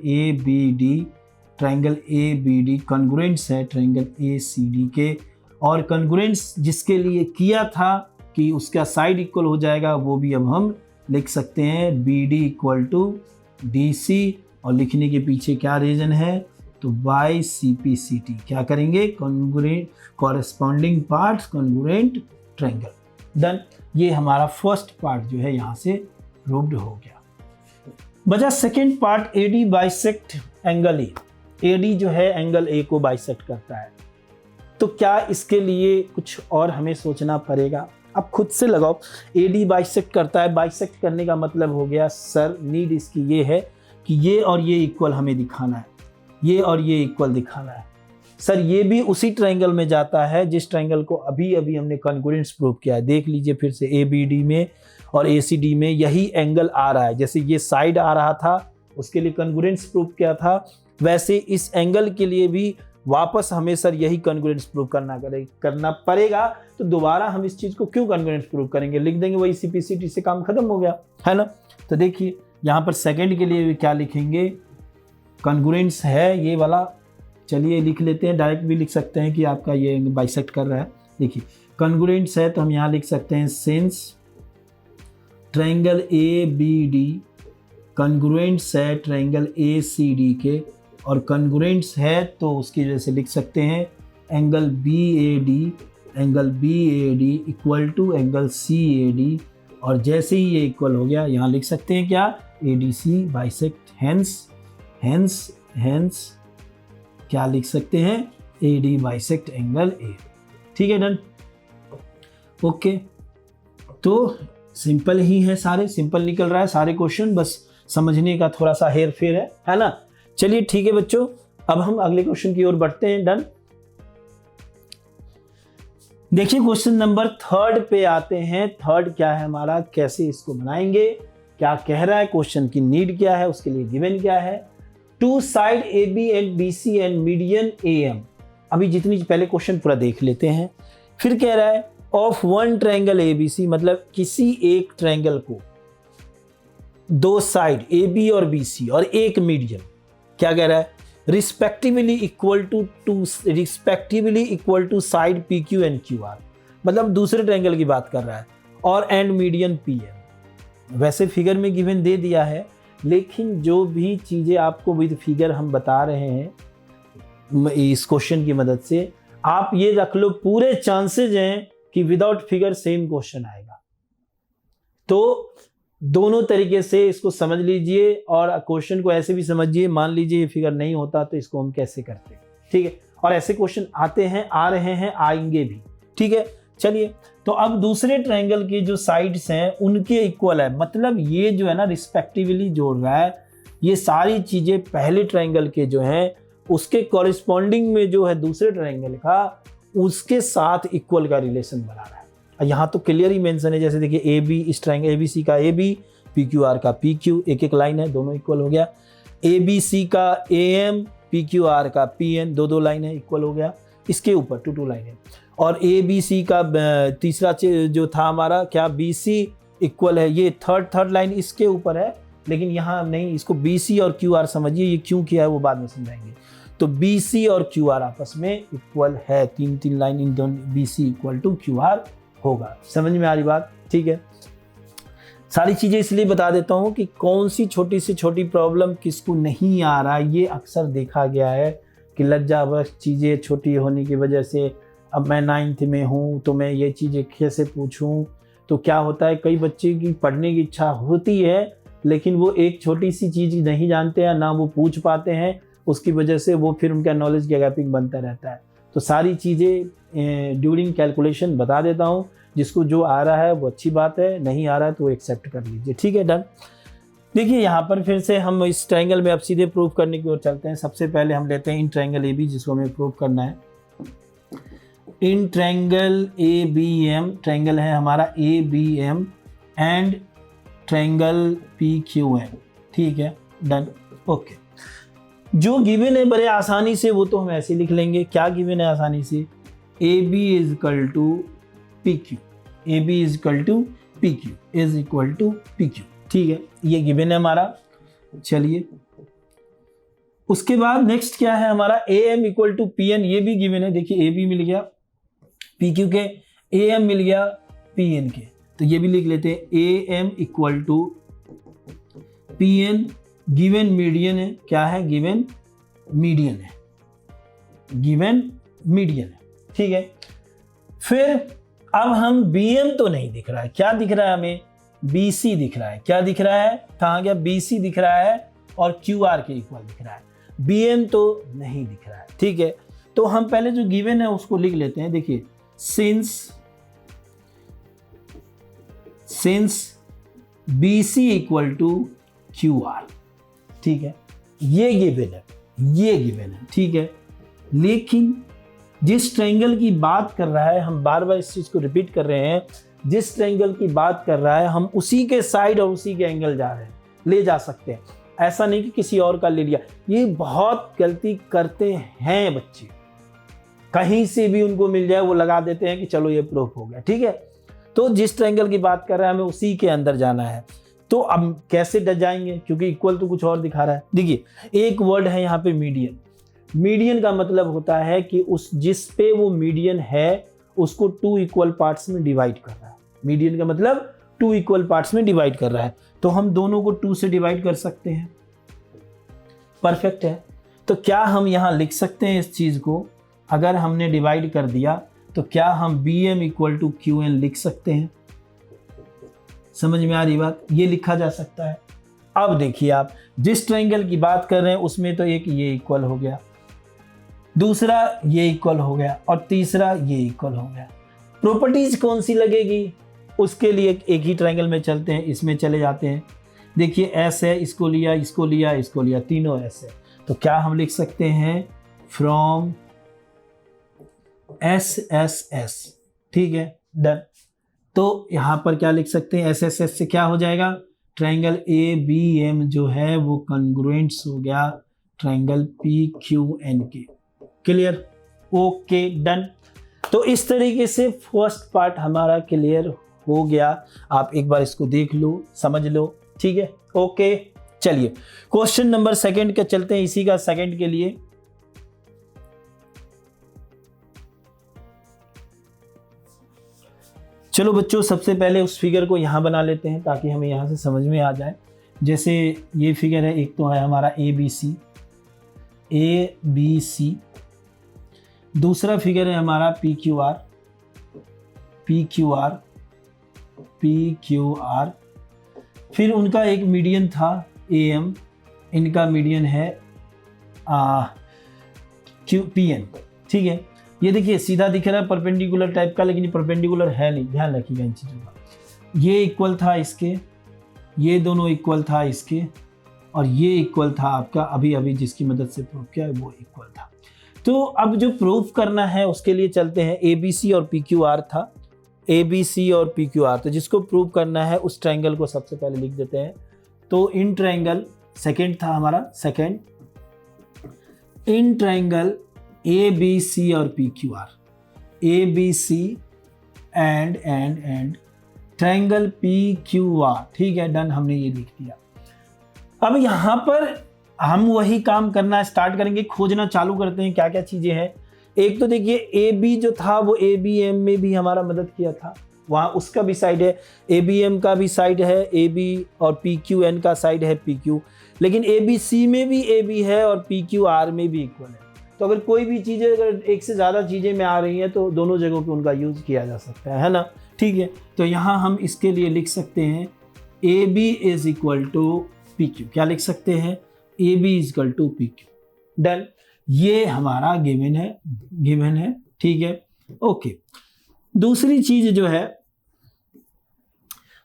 ABD कॉन्ग्रुएंट्स है ट्रायंगल ACD के, और कॉन्ग्रुएंट्स जिसके लिए किया था कि उसका साइड इक्वल हो जाएगा, वो भी अब हम लिख सकते हैं BD इक्वल टू DC, और लिखने के पीछे क्या रीजन है, तो बाय CPCT क्या करेंगे, congruent corresponding parts congruent triangle. Done. ये हमारा फर्स्ट पार्ट जो है यहाँ से प्रूव्ड हो गया। बचा second part, AD bisect angle A। AD जो है एंगल A को बाइसेक्ट करता है, तो क्या इसके लिए कुछ और हमें सोचना पड़ेगा? अब खुद से लगाओ। AD बाइसेक्ट करता है, बाइसेक्ट करने का मतलब हो गया सर नीड इसकी ये है कि ये और ये इक्वल हमें दिखाना है, ये और ये इक्वल दिखाना है। सर ये भी उसी ट्रायंगल में जाता है जिस ट्रायंगल को अभी अभी हमने कॉन्ग्रुएंट्स प्रूव किया है। देख लीजिए फिर से ABD में और ACD में यही एंगल आ रहा है। जैसे ये साइड आ रहा था उसके लिए कॉन्ग्रुएंट्स प्रूव किया था, वैसे इस एंगल के लिए भी वापस हमें सर यही कॉन्ग्रुएंट्स प्रूव करना पड़ेगा। तो दोबारा हम इस चीज को क्यों कॉन्ग्रुएंट्स प्रूव करेंगे, लिख देंगे वही CPCT से काम खत्म हो गया, है ना। तो देखिए यहाँ पर सेकंड के लिए भी क्या लिखेंगे, कॉन्ग्रुएंट्स है ये वाला, चलिए लिख लेते हैं, डायरेक्ट भी लिख सकते हैं कि आपका ये बाइसेक्ट कर रहा है। देखिए कॉन्ग्रुएंट्स है तो हम यहाँ लिख सकते हैं सिंस ट्रायंगल ABD कॉन्ग्रुएंट्स है ट्रायंगल ACD के, और कॉन्ग्रुएंट्स है तो उसकी वजह से लिख सकते हैं angle BAD equal to angle CAD, और जैसे ही ये इक्वल हो गया यहाँ लिख सकते हैं क्या, ADC बाइसेक्ट, हेंस क्या लिख सकते हैं, AD बाइसेक्ट एंगल A। ठीक है, डन। ओके, तो सिंपल ही है, सारे सिंपल निकल रहा है सारे क्वेश्चन, बस समझने का थोड़ा सा हेर फेर है ना। चलिए ठीक है बच्चों, अब हम अगले क्वेश्चन की ओर बढ़ते हैं। डन। देखिए क्वेश्चन नंबर 3 पे आते हैं। 3 क्या है हमारा, कैसे इसको बनाएंगे, क्या कह रहा है, क्वेश्चन की नीड क्या है, उसके लिए गिवन क्या है। Two side AB and BC and median AM। अभी जितनी पहले क्वेश्चन पूरा देख लेते हैं। फिर कह रहा है ऑफ वन ट्रायंगल ABC, मतलब किसी एक ट्रायंगल को दो साइड AB और BC और एक मीडियन, क्या कह रहा है, respectively equal to side PQ and QR, मतलब दूसरे ट्रायंगल की बात कर रहा है, और एंड मीडियन PM। वैसे फिगर में गिवन दे दिया है, लेकिन जो भी चीज़ें आपको विद फिगर हम बता रहे हैं इस क्वेश्चन की मदद से, आप ये रख लो पूरे चांसेज हैं कि विदाउट फिगर सेम क्वेश्चन आएगा। तो दोनों तरीके से इसको समझ लीजिए, और क्वेश्चन को ऐसे भी समझिए, मान लीजिए ये फिगर नहीं होता तो इसको हम कैसे करते हैं। ठीक है, और ऐसे क्वेश्चन आते हैं, आ रहे हैं, आएंगे भी। ठीक है, चलिए तो अब दूसरे ट्रायंगल की जो साइड्स हैं उनके इक्वल है, मतलब ये जो है ना रिस्पेक्टिवली जोड़ रहा है, ये सारी चीजें पहले ट्रायंगल के जो हैं उसके कॉरेस्पॉन्डिंग में जो है दूसरे ट्रायंगल का उसके साथ इक्वल का रिलेशन बना रहा है। यहाँ तो क्लियर ही मेंशन है, जैसे देखिए AB, इस ट्रायंगल ABC का AB, PQR का PQ, एक एक लाइन है, दोनों इक्वल हो गया। ABC का AM, PQR का PN, दो लाइन है, इक्वल हो गया। इसके ऊपर टू लाइन है, और ABC का तीसरा जो था हमारा क्या, BC इक्वल है, ये थर्ड लाइन इसके ऊपर है, लेकिन यहाँ नहीं, इसको BC और QR समझिए, ये क्यों किया है वो बाद में समझाएंगे। तो BC और QR आपस में इक्वल है, तीन लाइन इन दोनों BC इक्वल टू QR होगा। समझ में आ रही बात? ठीक है, सारी चीजें इसलिए बता देता हूं कि कौन सी छोटी से छोटी प्रॉब्लम किसको नहीं आ रहा है। ये अक्सर देखा गया है कि लज्जावश चीजें छोटी होने की वजह से, अब मैं 9th में हूं तो मैं ये चीजें कैसे पूछूं, तो क्या होता है कई बच्चे की पढ़ने की इच्छा होती है लेकिन वो एक छोटी सी चीज नहीं जानते हैं, ना वो पूछ पाते हैं, उसकी वजह से वो फिर उनका नॉलेज गैपिंग बनता रहता है। तो सारी चीज़ें ड्यूरिंग कैलकुलेशन बता देता हूँ, जिसको जो आ रहा है वो अच्छी बात है, नहीं आ रहा है तो वो एक्सेप्ट कर लीजिए। ठीक है, डन। देखिए यहाँ पर फिर से हम इस ट्रायंगल में अब सीधे प्रूव करने की ओर चलते हैं। सबसे पहले हम लेते हैं इन ट्रायंगल AB, जिसको हमें प्रूव करना है। इन ट्रायंगल ABM, ट्रायंगल है हमारा ABM एंड ट्रायंगल PQM। ठीक है, डन। ओके, जो गिवन है बड़े आसानी से वो तो हम ऐसे लिख लेंगे। क्या गिवन है आसानी से, A B is equal to P Q, A B is equal to P Q is equal to P Q. ठीक है, ये गिवन है हमारा। चलिए उसके बाद नेक्स्ट क्या है हमारा, A M equal to P N, ये भी गिवन है। देखिए ए बी मिल गया पी क्यू के, ए एम मिल गया पी एन के, तो ये भी लिख लेते हैं A M equal to P N. Given median है, क्या है, गिवन मीडियन है, गिवन मीडियन है। ठीक है, फिर अब हम बी एम तो नहीं दिख रहा है, क्या दिख रहा है हमें, बी सी दिख रहा है। क्या दिख रहा है, कहाँ गया, बी सी दिख रहा है और क्यू आर के इक्वल दिख रहा है, बी एम तो नहीं दिख रहा है। ठीक है, तो हम पहले जो गिवन है उसको लिख लेते हैं। देखिए since B C equal to Q R. ठीक है, ये गिवन है, ये गिवन है। ठीक है, लेकिन जिस ट्रायंगल की बात कर रहा है, हम बार बार इस चीज को रिपीट कर रहे हैं, जिस ट्रायंगल की बात कर रहा है हम उसी के साइड और उसी के एंगल जा रहे हैं, ले जा सकते हैं। ऐसा नहीं कि किसी और का ले लिया। ये बहुत गलती करते हैं बच्चे, कहीं से भी उनको मिल जाए वो लगा देते हैं कि चलो ये प्रूफ हो गया। ठीक है, तो जिस ट्रायंगल की बात कर रहा है हमें उसी के अंदर जाना है। तो अब कैसे जाएंगे, क्योंकि इक्वल तो कुछ और दिखा रहा है। देखिए एक वर्ड है यहाँ पे मीडियन। मीडियन का मतलब होता है कि उस जिस पे वो मीडियन है उसको 2 इक्वल पार्ट्स में डिवाइड कर रहा है। मीडियन का मतलब 2 इक्वल पार्ट्स में डिवाइड कर रहा है, तो हम दोनों को 2 से डिवाइड कर सकते हैं। परफेक्ट है, तो क्या हम यहाँ लिख सकते हैं इस चीज को, अगर हमने डिवाइड कर दिया तो क्या हम B M equal to Q N लिख सकते हैं। समझ में आ रही बात, ये लिखा जा सकता है। अब देखिए आप जिस ट्रायंगल की बात कर रहे हैं उसमें तो एक ये इक्वल हो गया, दूसरा ये इक्वल हो गया और तीसरा ये इक्वल हो गया। प्रॉपर्टीज कौन सी लगेगी, उसके लिए एक ही ट्रायंगल में चलते हैं, इसमें चले जाते हैं। देखिए एस है, इसको लिया, इसको लिया, इसको लिया, तीनों एस है, तो क्या हम लिख सकते हैं फ्रॉम एस एस एस। ठीक है, डन। तो यहां पर क्या लिख सकते हैं, एस एस एस से क्या हो जाएगा, ट्रायंगल ए बी एम जो है वो कॉन्ग्रुएंट्स हो गया ट्रायंगल पी क्यू एन के। Clear, okay, done. तो इस तरीके से फर्स्ट पार्ट हमारा क्लियर हो गया। आप एक बार इसको देख लो, समझ लो। ठीक है, ओके। चलिए क्वेश्चन नंबर सेकंड का चलते हैं, इसी का सेकंड के लिए। चलो बच्चों, सबसे पहले उस फिगर को यहां बना लेते हैं ताकि हमें यहां से समझ में आ जाए। जैसे ये फिगर है, एक तो है हमारा ए बी सी, दूसरा फिगर है हमारा पी क्यू आर, फिर उनका एक मीडियन था ए एम, इनका मीडियन है क्यू पी एन। ठीक है, ये देखिए सीधा दिख रहा है परपेंडिकुलर टाइप का, लेकिन ये परपेंडिकुलर है नहीं, ध्यान रखिएगा इन चीज़ों का। ये इक्वल था इसके, ये दोनों इक्वल था इसके, और ये इक्वल था आपका अभी अभी जिसकी मदद से प्रूफ किया है वो इक्वल था। तो अब जो प्रूफ करना है उसके लिए चलते हैं। ए बी सी और पी क्यू आर था, ए बी सी और पी क्यू आर, तो जिसको प्रूव करना है उस ट्रायंगल को सबसे पहले लिख देते हैं। तो इन ट्रायंगल सेकंड था हमारा, second in triangle A B C और P Q R, A B C and triangle P Q R. ठीक है, डन, हमने ये लिख दिया। अब यहाँ पर हम वही काम करना स्टार्ट करेंगे, खोजना चालू करते हैं क्या क्या चीजें हैं। एक तो देखिए ए बी जो था वो ए बी एम में भी हमारा मदद किया था, वहाँ उसका भी साइड है, ए बी एम का भी साइड है ए बी, और पी क्यू एन का साइड है पी क्यू, लेकिन ए बी सी में भी ए बी है और पी क्यू आर में भी इक्वल है। तो अगर कोई भी चीज़ें अगर एक से ज़्यादा चीज़ें में आ रही हैं तो दोनों जगहों पे उनका यूज़ किया जा सकता है ना। ठीक है, तो यहाँ हम इसके लिए लिख सकते हैं A B is equal to P Q. क्या लिख सकते हैं, A B is equal to P Q. Done, ये हमारा गिवन है। ठीक है, ओके। दूसरी चीज जो है,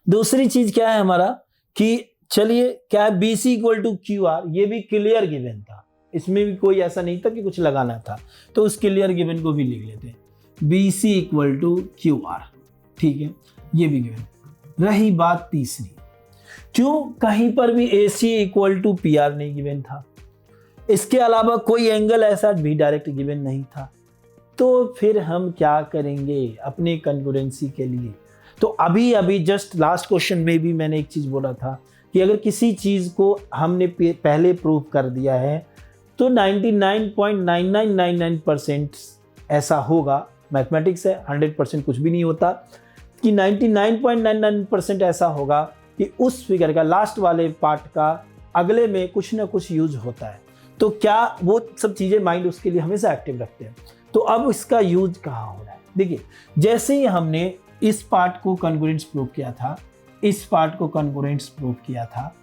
दूसरी चीज क्या है हमारा कि चलिए क्या है, B C equal to Q R, ये भी क्लियर गिवन था, इसमें भी कोई ऐसा नहीं था कि कुछ लगाना था, तो उस क्लियर गिवन को भी लिख लेते हैं, B C equal to Q R. ठीक है, ये भी गिवन। रही बात तीसरी, क्यों कहीं पर भी ए सी इक्वल टू पी आर नहीं गिवन था, इसके अलावा कोई एंगल ऐसा भी डायरेक्ट गिवन नहीं था, तो फिर हम क्या करेंगे अपने कॉन्ग्रुएंसी के लिए? तो अभी जस्ट लास्ट क्वेश्चन में भी मैंने एक चीज़ बोला था कि अगर किसी चीज़ को हमने पहले प्रूव कर दिया है तो 99.9999% ऐसा होगा। मैथमेटिक्स है, 100% कुछ भी नहीं होता, कि 99.99% ऐसा होगा कि उस फिगर का लास्ट वाले पार्ट का अगले में कुछ ना कुछ यूज होता है। तो क्या वो सब चीज़ें माइंड उसके लिए हमेशा एक्टिव रखते हैं। तो अब इसका यूज कहाँ हो रहा है? देखिए, जैसे ही हमने इस पार्ट को कॉन्ग्रुएंस प्रूव किया था, इस पार्ट को कॉन्ग्रुएंस प्रूव किया था,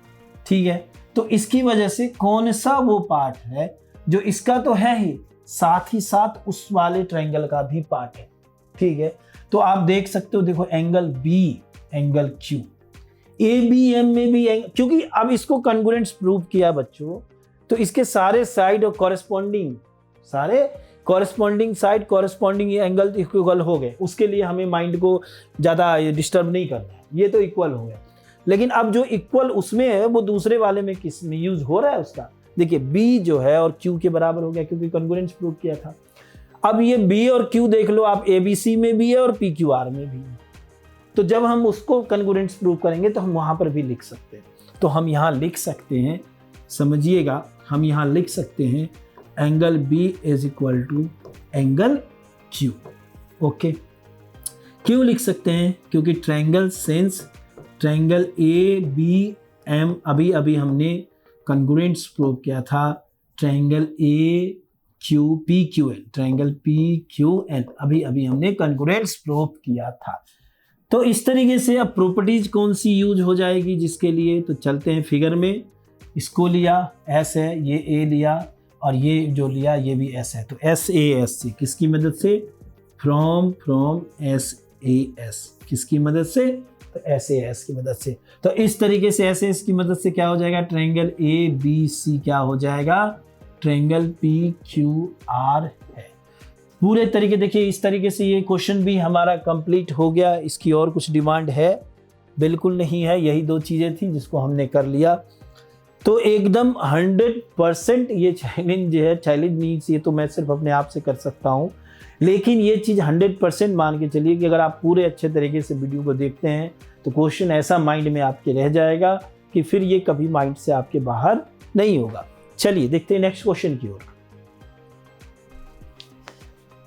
ठीक है, तो इसकी वजह से कौन सा वो पार्ट है जो इसका तो है ही, साथ ही साथ उस वाले ट्रायंगल का भी पार्ट है, ठीक है। तो आप देख सकते हो, देखो angle B, angle Q, ABM में भी क्योंकि अब इसको कॉन्ग्रुएंस प्रूव किया बच्चों, तो इसके सारे साइड और corresponding side corresponding angle equal हो गए। उसके लिए हमें माइंड को ज़्यादा डिस्टर्ब नहीं करना है, ये तो इक्वल हो गया। लेकिन अब जो इक्वल उसमें है वो दूसरे वाले में किस में यूज हो रहा है उसका? देखिए B जो है और Q के बराबर हो गया क्योंकि कॉन्ग्रुएंस प्रूव किया था। अब ये B और Q देख लो आप, ABC में भी है और PQR में भी है। तो जब हम उसको कॉन्ग्रुएंस प्रूव करेंगे तो हम वहाँ पर भी लिख सकते हैं। तो हम यहाँ लिख सकते हैं, समझिएगा, हम यहाँ लिख सकते हैं angle B is equal to angle Q। Okay, क्यों लिख सकते हैं? क्योंकि ट्रायंगल ABM अभी हमने कॉन्ग्रुएंस प्रूव किया था, ट्रायंगल PQN, ट्रायंगल PQN अभी हमने कॉन्ग्रुएंस प्रूव किया था। तो इस तरीके से अब प्रॉपर्टीज कौन सी यूज हो जाएगी जिसके लिए? तो चलते हैं फिगर में। इसको लिया S है, ये A लिया और ये जो लिया ये भी S है। तो SAS से किसकी मदद से? फ्रॉम SAS किसकी मदद से? तो SAS की मदद से। तो इस तरीके से SAS की मदद से क्या हो जाएगा? ट्रायंगल ABC क्या हो जाएगा? ट्रायंगल PQR है। पूरे तरीके देखिए, इस तरीके से ये क्वेश्चन भी हमारा कंप्लीट हो गया। इसकी और कुछ डिमांड है? बिल्कुल नहीं है, यही दो चीज़ें थी जिसको हमने कर लिया। तो एकदम 100% ये चैलेंज है, चैलेंज मीन्स ये तो मैं सिर्फ अपने आप से कर सकता हूँ, लेकिन ये चीज़ 100% मान के चलिए कि अगर आप पूरे अच्छे तरीके से वीडियो को देखते हैं तो क्वेश्चन ऐसा माइंड में आपके रह जाएगा कि फिर ये कभी माइंड से आपके बाहर नहीं होगा। चलिए देखते हैं नेक्स्ट क्वेश्चन की ओर।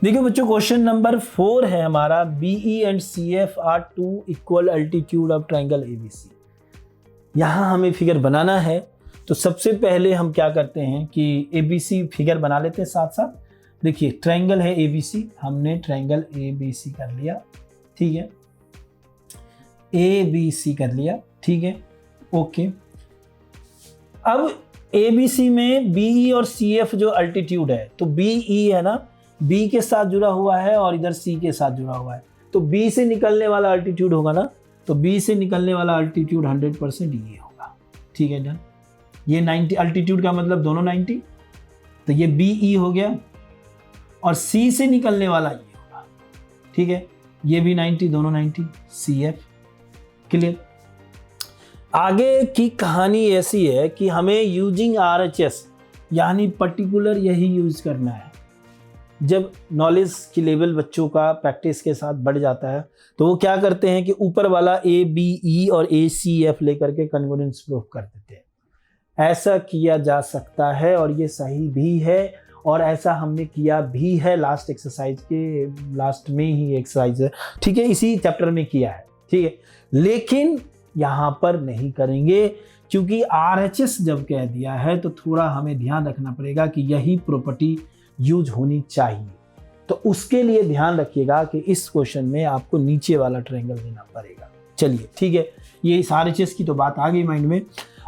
देखिए बच्चों, क्वेश्चन नंबर 4 है हमारा, BE and CF are 2 equal altitude of triangle ABC। यहाँ हमें फिगर बनाना है। तो सबसे पहले हम क्या करते हैं कि ABC फिगर बना लेते हैं साथ साथ। देखिए ट्रायंगल है ABC, हमने ट्रायंगल ABC कर लिया, ठीक है, ABC कर लिया, ठीक है, ओके। अब ABC में BE और CF जो अल्टीट्यूड है, तो BE है ना, B के साथ जुड़ा हुआ है और इधर C के साथ जुड़ा हुआ है, तो B से निकलने वाला अल्टीट्यूड होगा ना, तो B से निकलने वाला अल्टीट्यूड 100% ये होगा, ठीक है डन। ये 90 अल्टीट्यूड का मतलब दोनों 90, तो ये BE हो गया और C से निकलने वाला ये होगा, ठीक है, ये भी 90, दोनों 90, CF। क्लियर? आगे की कहानी ऐसी है कि हमें यूजिंग RHS यानी पर्टिकुलर यही यूज करना है। जब नॉलेज की लेवल बच्चों का प्रैक्टिस के साथ बढ़ जाता है तो वो क्या करते हैं कि ऊपर वाला ABE और ACF लेकर के कन्वर्जेंस प्रूफ कर देते हैं। ऐसा किया जा सकता है और ये सही भी है, और ऐसा हमने किया भी है। लास्ट एक्सरसाइज के लास्ट में ही एक्सरसाइज है, ठीक है, इसी चैप्टर में किया है, ठीक है, लेकिन यहाँ पर नहीं करेंगे क्योंकि RHS जब कह दिया है तो थोड़ा हमें ध्यान रखना पड़ेगा कि यही प्रॉपर्टी यूज होनी चाहिए। तो उसके लिए ध्यान रखिएगा कि इस क्वेश्चन में आपको नीचे वाला ट्रायंगल देना पड़ेगा। चलिए ठीक है, ये इस RHS की तो बात आ गई माइंड में।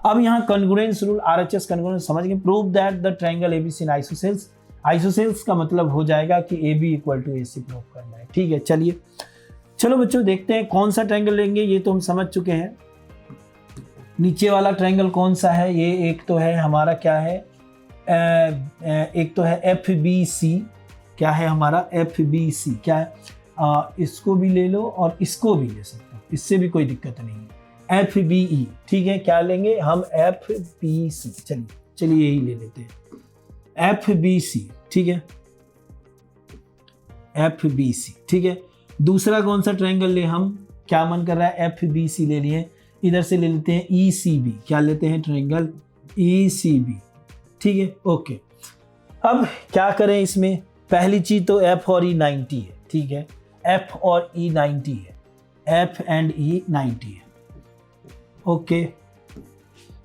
अब यहाँ कॉन्ग्रुएंस रूल, RHS कॉन्ग्रुएंस समझ गए। Prove that the triangle ABC in isosceles. Isosceles का मतलब हो जाएगा कि AB equal to AC prove करना है, ठीक है। चलिए चलो बच्चों देखते हैं कौन सा ट्रायंगल लेंगे, ये तो हम समझ चुके हैं। नीचे वाला ट्रायंगल कौन सा है? ये एक तो है हमारा, क्या है, एक तो है FBC। क्या है हमारा? FBC क्या है? इसको भी ले लो और इसको भी ले सकते हो, इससे भी कोई दिक्कत नहीं है। FBE, ठीक है, क्या लेंगे हम? FBC। चलिए यही ले लेते हैं, FBC, ठीक है। FBC, ठीक है। दूसरा कौन सा ट्रायंगल ले, हम क्या मन कर रहा है, FBC ले लिए, इधर से ले लेते हैं ECB, क्या लेते हैं, ट्रायंगल ECB, ठीक है, ओके। अब क्या करें इसमें, पहली चीज तो F और E 90 है, ठीक है, F और E 90 है, F एंड E 90 है, ओके,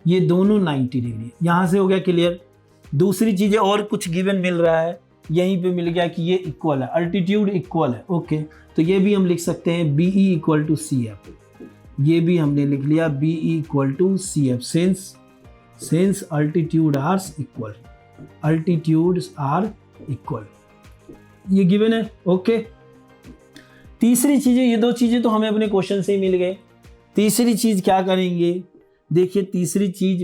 ये दोनों 90 डिग्री, यहां से हो गया क्लियर। दूसरी चीजें और कुछ गिवन मिल रहा है, यहीं पे मिल गया कि ये इक्वल है, अल्टीट्यूड इक्वल है, ओके, तो ये भी हम लिख सकते हैं BE इक्वल टू CF, ये भी हमने लिख लिया BE equal to CF, since altitude are equal, altitudes are equal, ये गिवन है, ओके। तीसरी चीजें, ये दो चीजें तो हमें अपने क्वेश्चन से ही मिल गए। तीसरी चीज क्या करेंगे, देखिए तीसरी चीज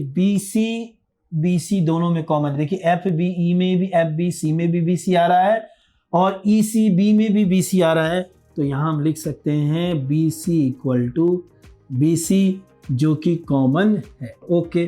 BC दोनों में कॉमन है, देखिए FBE में भी FBC में भी BC आ रहा है और ECB में भी BC आ रहा है, तो यहां हम लिख सकते हैं BC इक्वल टू BC, जो कि कॉमन है, ओके।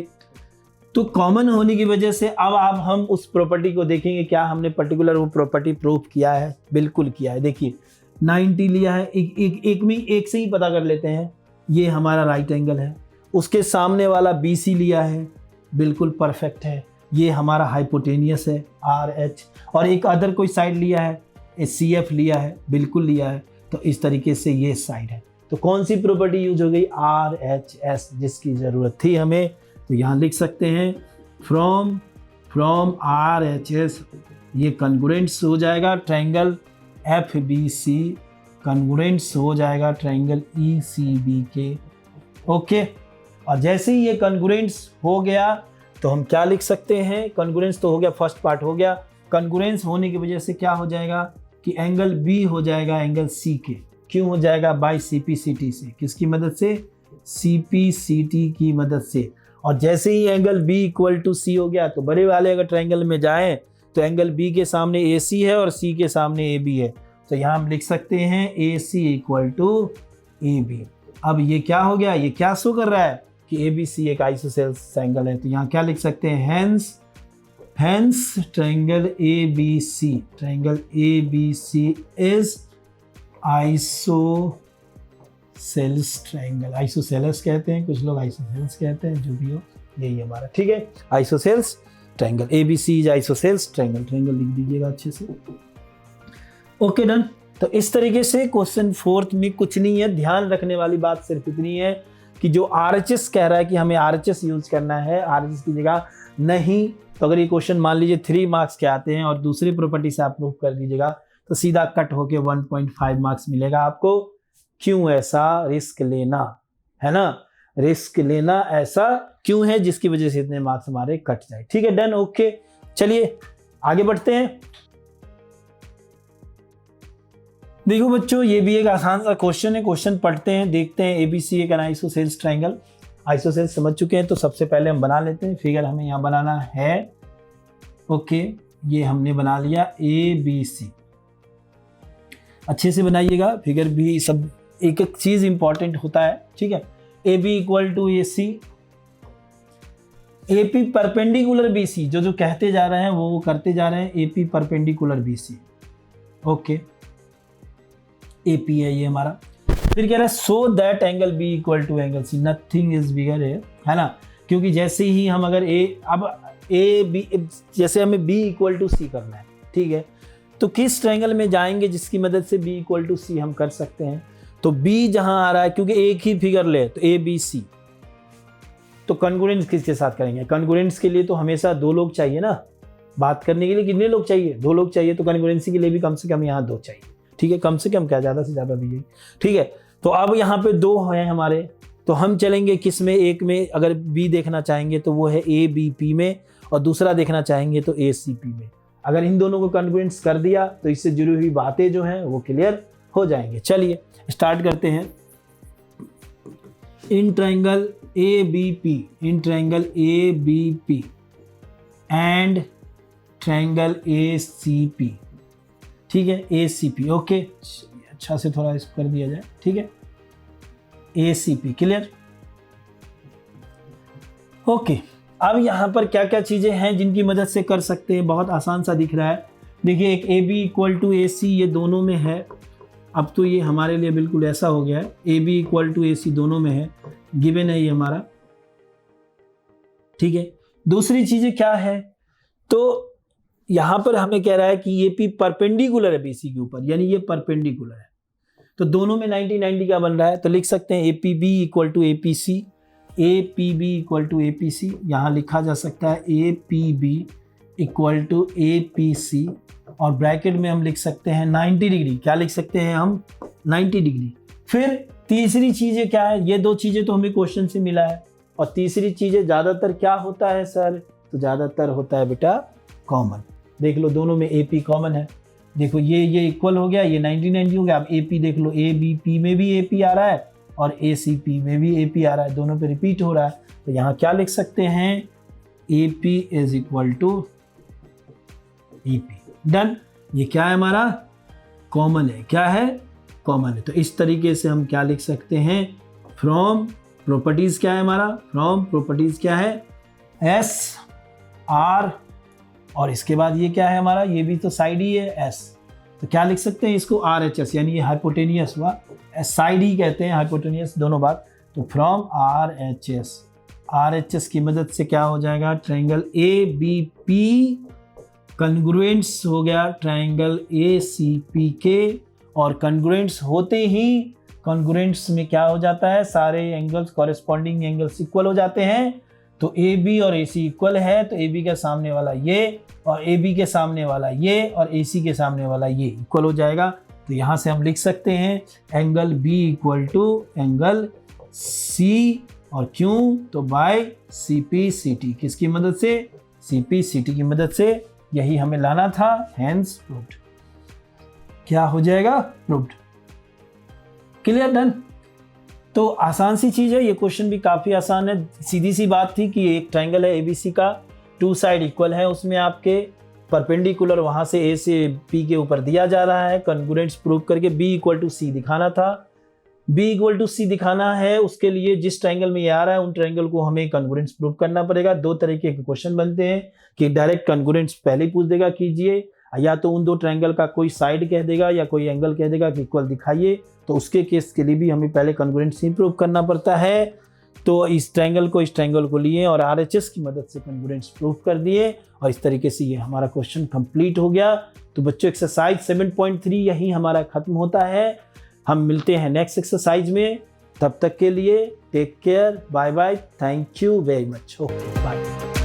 तो कॉमन होने की वजह से अब हम उस प्रॉपर्टी को देखेंगे, क्या हमने पर्टिकुलर वो प्रॉपर्टी प्रूव किया है, बिल्कुल किया है। देखिए 90 लिया है, एक से ही पता कर लेते हैं, ये हमारा राइट एंगल है, उसके सामने वाला BC लिया है, बिल्कुल परफेक्ट है, ये हमारा हाइपोटेनियस है RH, और एक अदर कोई साइड लिया है, CF लिया है, बिल्कुल लिया है, तो इस तरीके से ये साइड है। तो कौन सी प्रॉपर्टी यूज हो गई, RHS, जिसकी ज़रूरत थी हमें, तो यहाँ लिख सकते हैं फ्रॉम RHS, ये कॉन्ग्रुएंट्स हो जाएगा ट्रायंगल FBC, कॉन्ग्रुएंट्स हो जाएगा ट्रायंगल ECB के, ओके। और जैसे ही ये कॉन्ग्रुएंट्स हो गया तो हम क्या लिख सकते हैं, कॉन्ग्रुएंट्स तो हो गया, फर्स्ट पार्ट हो गया, कॉन्ग्रुएंट्स होने की वजह से क्या हो जाएगा कि एंगल B हो जाएगा एंगल C के, क्यों हो जाएगा, बाय CPCT से, किसकी मदद से, CPCT की मदद से। और जैसे ही angle B equal to C हो गया तो बड़े वाले अगर ट्रायंगल में जाएं तो एंगल B के सामने AC है और C के सामने AB है, तो यहाँ हम लिख सकते हैं AC इक्वल टू AB। अब ये क्या हो गया, ये क्या शो कर रहा है कि ABC एक आइसोसेलेस ट्रायंगल है, तो यहाँ क्या लिख सकते हैं, hence triangle ABC is isosceles triangle, isosceles कहते हैं कुछ लोग, आइसोसेलेस कहते हैं, जो भी हो यही हमारा, ठीक है, isosceles triangle, ABC is isosceles triangle, triangle लिख दीजिएगा अच्छे से, ओके डन। तो इस तरीके से क्वेश्चन 4 में कुछ नहीं है, ध्यान रखने वाली बात सिर्फ इतनी है कि जो RHS कह रहा है कि हमें RHS यूज करना है, RHS की जगह नहीं, तो अगर ये क्वेश्चन मान लीजिए 3 मार्क्स के आते हैं और दूसरी प्रॉपर्टी से आप प्रूव कर दीजिएगा तो सीधा कट होके 1.5 मार्क्स मिलेगा आपको। क्यों ऐसा रिस्क लेना, है ना, रिस्क लेना ऐसा क्यों है जिसकी वजह से इतने मार्क्स हमारे कट जाए, ठीक है, डन, ओके। चलिए आगे बढ़ते हैं। देखो बच्चों, ये भी एक आसान सा क्वेश्चन है, क्वेश्चन पढ़ते हैं, देखते हैं। ABC एक आइसोसेलेस ट्रायंगल, आइसोसेलेस समझ चुके हैं, तो सबसे पहले हम बना लेते हैं। फिगर हमें यहाँ बनाना है, ओके, ये हमने बना लिया ABC, अच्छे से बनाइएगा फिगर भी, सब एक एक चीज इंपॉर्टेंट होता है, ठीक है। AB equal to AC, AP perpendicular BC, जो कहते जा रहे हैं वो करते जा रहे हैं, AP perpendicular BC, okay, AP है ये हमारा। फिर कह रहा है so that angle B equal to angle C, nothing is bigger है ना, क्योंकि जैसे ही हम अगर जैसे हमें B इक्वल टू C करना है, ठीक है, तो किस ट्रायंगल में जाएंगे जिसकी मदद से B इक्वल टू C हम कर सकते हैं, तो B जहां आ रहा है, क्योंकि एक ही फिगर ले तो ABC, तो कॉन्ग्रुएंट्स किसके साथ करेंगे, कॉन्ग्रुएंट्स के लिए तो हमेशा 2 लोग चाहिए ना, बात करने के लिए कितने लोग चाहिए, 2 लोग चाहिए, तो कॉन्ग्रुएंसी के लिए भी कम से कम यहाँ 2 चाहिए, ठीक है, कम से कम क्या, ज़्यादा से ज़्यादा भी है, ठीक है। तो अब यहाँ पे 2 हैं हमारे, तो हम चलेंगे किस में, एक में अगर B देखना चाहेंगे तो वो है ABP में, और दूसरा देखना चाहेंगे तो ACP में। अगर इन दोनों को कॉन्ग्रुएंट्स कर दिया तो इससे जुड़ी हुई बातें जो हैं वो क्लियर हो जाएंगे। चलिए स्टार्ट करते हैं। In triangle ABP, in triangle ABP and triangle ACP, ठीक है, ACP, ओके, अच्छा से थोड़ा इसको कर दिया जाए, ठीक है, ACP क्लियर, ओके। अब यहाँ पर क्या क्या चीज़ें हैं जिनकी मदद से कर सकते हैं, बहुत आसान सा दिख रहा है। देखिए एक ए बी इक्वल टू ए सी ये दोनों में है। अब तो ये हमारे लिए बिल्कुल ऐसा हो गया है, ए बी इक्वल टू ए सी दोनों में है, गिवन है ये हमारा, ठीक है। दूसरी चीज़ें क्या है, तो यहाँ पर हमें कह रहा है कि ये पी परपेंडिकुलर है बीसी के ऊपर, यानी ये परपेंडिकुलर है, तो दोनों में 90-90 का बन रहा है, तो लिख सकते हैं A P B equal to A P C, A P B equal to A P C, यहाँ लिखा जा सकता है A P B equal to A P C, और ब्रैकेट में हम लिख सकते हैं 90 डिग्री, क्या लिख सकते हैं हम 90 डिग्री। फिर तीसरी चीज़ें क्या है, ये दो चीज़ें तो हमें क्वेश्चन से मिला है, और तीसरी चीज़ें ज़्यादातर क्या होता है सर, तो ज़्यादातर होता है बेटा कॉमन। देख लो दोनों में ए पी कॉमन है, देखो ये इक्वल हो गया, ये 90-90 हो गया। अब ए पी देख लो, ए बी पी में भी ए पी आ रहा है और ए सी पी में भी ए पी आ रहा है, दोनों पे रिपीट हो रहा है, तो यहाँ क्या लिख सकते हैं A P is equal to A P. Done, ये क्या है हमारा कॉमन है, क्या है कॉमन है। तो इस तरीके से हम क्या लिख सकते हैं, फ्रॉम प्रॉपर्टीज क्या है हमारा, फ्रॉम प्रॉपर्टीज क्या है एस आर, और इसके बाद ये क्या है हमारा, ये भी तो साइड ही है एस, तो क्या लिख सकते हैं इसको आर एच एस, यानी ये हाइपोटेनियस हुआ, साइड ही कहते हैं हाइपोटेनियस दोनों बात। तो फ्रॉम आर एच एस की मदद से क्या हो जाएगा, ट्रायंगल ए बी पी कन्ग्रुएंट्स हो गया ट्रायंगल ए सी पी के, और कन्ग्रुएंट्स होते ही कन्ग्रुएंट्स में क्या हो जाता है, सारे एंगल्स कॉरेस्पॉन्डिंग एंगल्स इक्वल हो जाते हैं। तो ए बी और ए सी इक्वल है, तो ए बी के सामने वाला ये और ए बी के सामने वाला ये और ए सी के सामने वाला ये इक्वल हो जाएगा। तो यहाँ से हम लिख सकते हैं angle B equal to angle C, और क्यों, तो by C P C T, किसकी मदद से, सी पी सी टी की मदद से, यही हमें लाना था, हैंस प्रूव्ड। क्या हो जाएगा, प्रूव्ड। Clear, done. तो आसान सी चीज़ है, ये क्वेश्चन भी काफ़ी आसान है, सीधी सी बात थी कि एक ट्रायंगल है एबीसी का, टू साइड इक्वल है, उसमें आपके परपेंडिकुलर वहाँ से ए से पी के ऊपर दिया जा रहा है, कॉन्ग्रुएंट्स प्रूव करके बी इक्वल टू सी दिखाना था। बी इक्वल टू सी दिखाना है, उसके लिए जिस ट्रायंगल में ये आ रहा है उन ट्रायंगल को हमें कॉन्ग्रुएंट्स प्रूव करना पड़ेगा। दो तरीके के क्वेश्चन बनते हैं कि डायरेक्ट कॉन्ग्रुएंट्स पहले ही पूछ देगा कीजिए, या तो उन दो ट्रायंगल का कोई साइड कह देगा या कोई एंगल कह देगा कि इक्वल दिखाइए, तो उसके केस के लिए भी हमें पहले कॉन्ग्रुएंट्स ही प्रूव करना पड़ता है। तो इस ट्रायंगल को लिए और आरएचएस की मदद से कॉन्ग्रुएंट्स प्रूव कर दिए, और इस तरीके से ये हमारा क्वेश्चन कंप्लीट हो गया। तो बच्चों एक्सरसाइज 7.3 यही हमारा खत्म होता है। हम मिलते हैं नेक्स्ट एक्सरसाइज में, तब तक के लिए take care, bye bye, thank you very much, okay bye.